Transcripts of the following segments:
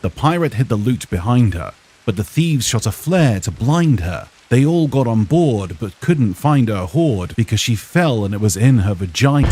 The pirate hid the loot behind her, but the thieves shot a flare to blind her. They all got on board but couldn't find her hoard because she fell and it was in her vagina.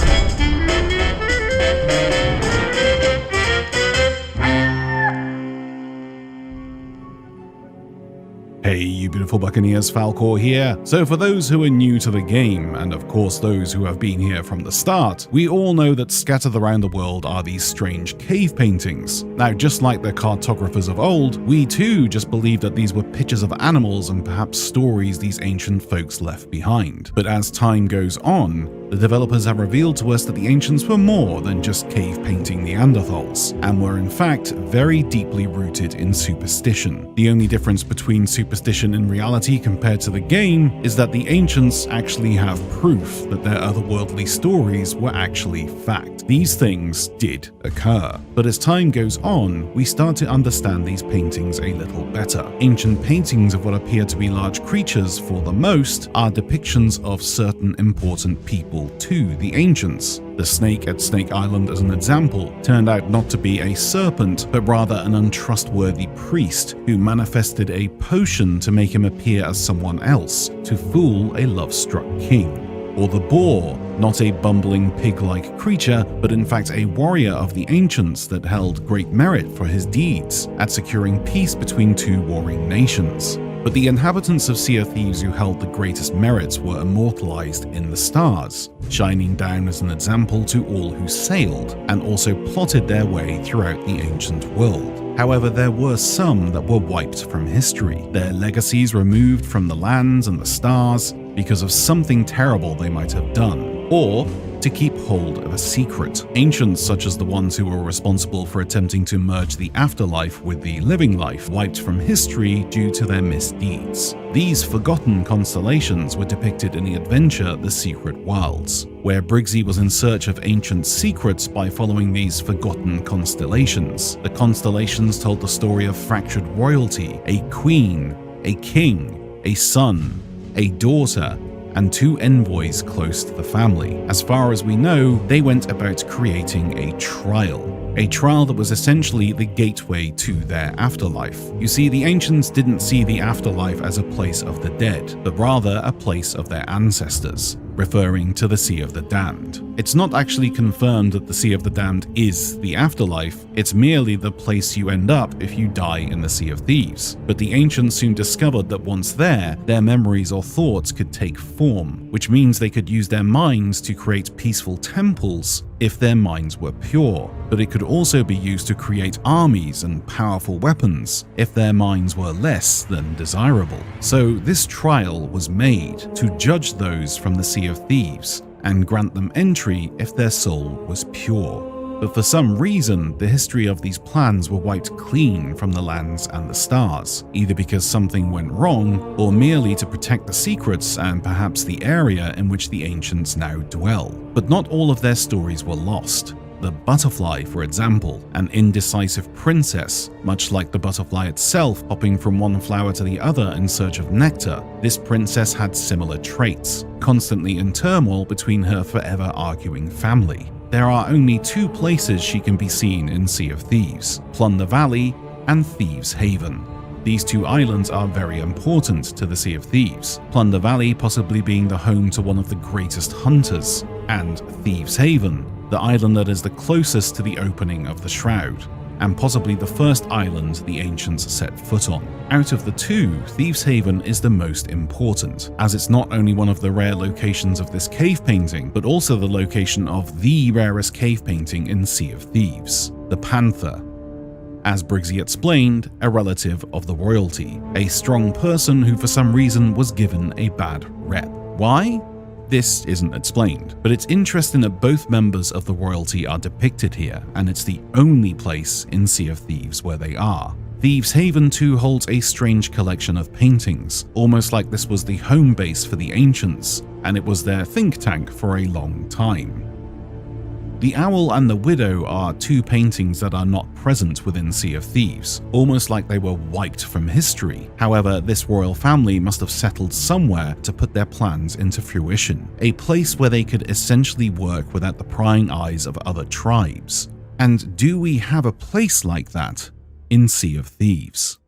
Hey you beautiful buccaneers, Falcore here. So for those who are new to the game, and of course those who have been here from the start, we all know that scattered around the world are these strange cave paintings. Now just like the cartographers of old, we too just believed that these were pictures of animals and perhaps stories these ancient folks left behind. But as time goes on, the developers have revealed to us that the ancients were more than just cave painting Neanderthals, and were in fact very deeply rooted in superstition. The only difference between superstition in reality compared to the game is that the ancients actually have proof that their otherworldly stories were actually fact. These things did occur. But as time goes on, we start to understand these paintings a little better. Ancient paintings of what appear to be large creatures, for the most, are depictions of certain important people to the ancients. The snake at Snake Island, as an example, turned out not to be a serpent, but rather an untrustworthy priest who manifested a potion to make him appear as someone else, to fool a love-struck king. Or the boar, not a bumbling pig-like creature, but in fact a warrior of the ancients that held great merit for his deeds at securing peace between two warring nations. But the inhabitants of Sea of Thieves who held the greatest merits were immortalized in the stars, shining down as an example to all who sailed, and also plotted their way throughout the ancient world. However, there were some that were wiped from history, their legacies removed from the lands and the stars because of something terrible they might have done, or to keep hold of a secret. Ancients such as the ones who were responsible for attempting to merge the afterlife with the living life, wiped from history due to their misdeeds. These forgotten constellations were depicted in the adventure The Secret Wilds, where Briggsy was in search of ancient secrets by following these forgotten constellations. The constellations told the story of fractured royalty, a queen, a king, a son, a daughter, and two envoys close to the family. As far as we know, they went about creating a trial that was essentially the gateway to their afterlife. You see, the ancients didn't see the afterlife as a place of the dead, but rather a place of their ancestors, referring to the Sea of the Damned. It's not actually confirmed that the Sea of the Damned is the afterlife, it's merely the place you end up if you die in the Sea of Thieves. But the ancients soon discovered that once there, their memories or thoughts could take form, which means they could use their minds to create peaceful temples if their minds were pure, but it could also be used to create armies and powerful weapons if their minds were less than desirable. So this trial was made to judge those from the Sea of Thieves and grant them entry if their soul was pure. But for some reason, the history of these plans were wiped clean from the lands and the stars, either because something went wrong or merely to protect the secrets and perhaps the area in which the ancients now dwell. But not all of their stories were lost. The butterfly, for example, an indecisive princess, much like the butterfly itself hopping from one flower to the other in search of nectar, this princess had similar traits, constantly in turmoil between her forever arguing family. There are only two places she can be seen in Sea of Thieves, Plunder Valley and Thieves Haven. These two islands are very important to the Sea of Thieves, Plunder Valley possibly being the home to one of the greatest hunters, and Thieves Haven, the island that is the closest to the opening of the Shroud, and possibly the first island the ancients set foot on. Out of the two, Thieves Haven is the most important, as it's not only one of the rare locations of this cave painting, but also the location of the rarest cave painting in Sea of Thieves, the Panther. As Briggsy explained, a relative of the royalty, a strong person who for some reason was given a bad rep. Why? This isn't explained, but it's interesting that both members of the royalty are depicted here, and it's the only place in Sea of Thieves where they are. Thieves Haven too holds a strange collection of paintings, almost like this was the home base for the ancients, and it was their think tank for a long time. The Owl and the Widow are two paintings that are not present within Sea of Thieves, almost like they were wiped from history. However, this royal family must have settled somewhere to put their plans into fruition, a place where they could essentially work without the prying eyes of other tribes. And do we have a place like that in Sea of Thieves.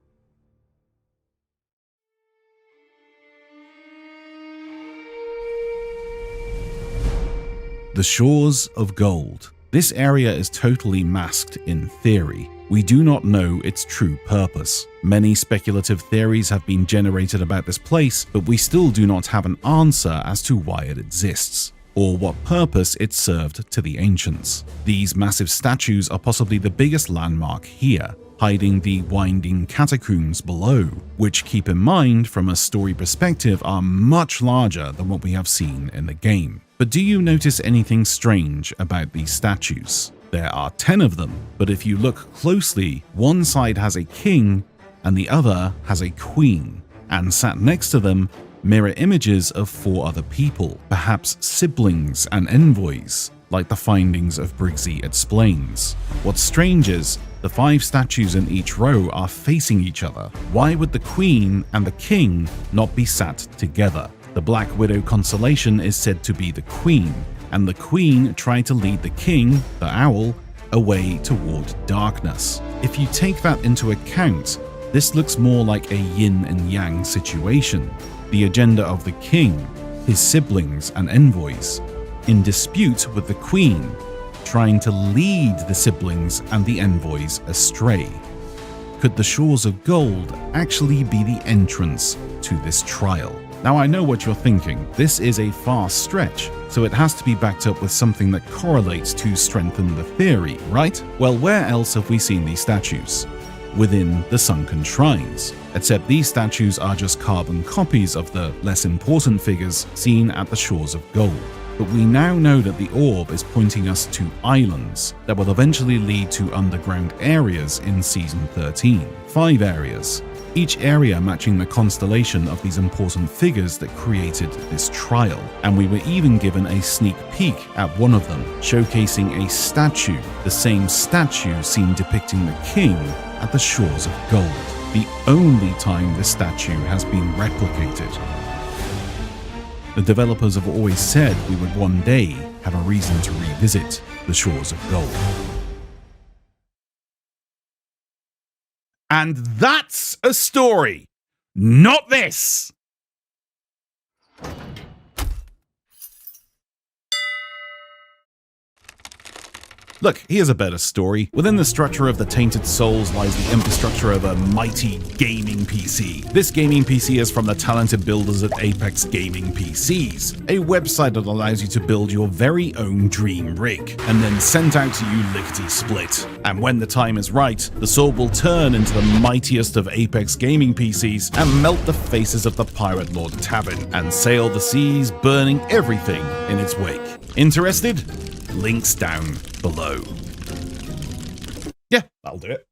The Shores of Gold. This area is totally masked in theory. We do not know its true purpose. Many speculative theories have been generated about this place, but we still do not have an answer as to why it exists, or what purpose it served to the ancients. These massive statues are possibly the biggest landmark here, hiding the winding catacombs below, which, keep in mind, from a story perspective, are much larger than what we have seen in the game. But do you notice anything strange about these statues? There are 10 of them, but if you look closely, one side has a king and the other has a queen, and sat next to them, mirror images of 4 other people, perhaps siblings and envoys, like the findings of Briggsy explains. What's strange is, the 5 statues in each row are facing each other. Why would the queen and the king not be sat together? The Black Widow constellation is said to be the queen, and the queen tried to lead the king, the owl, away toward darkness. If you take that into account, this looks more like a yin and yang situation. The agenda of the king, his siblings and envoys, in dispute with the queen, trying to lead the siblings and the envoys astray. Could the Shores of Gold actually be the entrance to this trial? Now, I know what you're thinking. This is a far stretch, so it has to be backed up with something that correlates to strengthen the theory, right? Well, where else have we seen these statues? Within the sunken shrines. Except these statues are just carbon copies of the less important figures seen at the Shores of Gold. But we now know that the orb is pointing us to islands that will eventually lead to underground areas in Season 13. 5 areas. Each area matching the constellation of these important figures that created this trial, and we were even given a sneak peek at one of them, showcasing a statue, the same statue seen depicting the king at the Shores of Gold, the only time the statue has been replicated. The developers have always said we would one day have a reason to revisit the Shores of Gold. And that's a story, not this! Look, here's a better story. Within the structure of the Tainted Souls lies the infrastructure of a mighty gaming PC. This gaming PC is from the talented builders at Apex Gaming PCs, a website that allows you to build your very own dream rig, and then sent out to you lickety-split. And when the time is right, the sword will turn into the mightiest of Apex Gaming PCs and melt the faces of the Pirate Lord Tavern, and sail the seas, burning everything in its wake. Interested? Links down below. Yeah, that'll do it.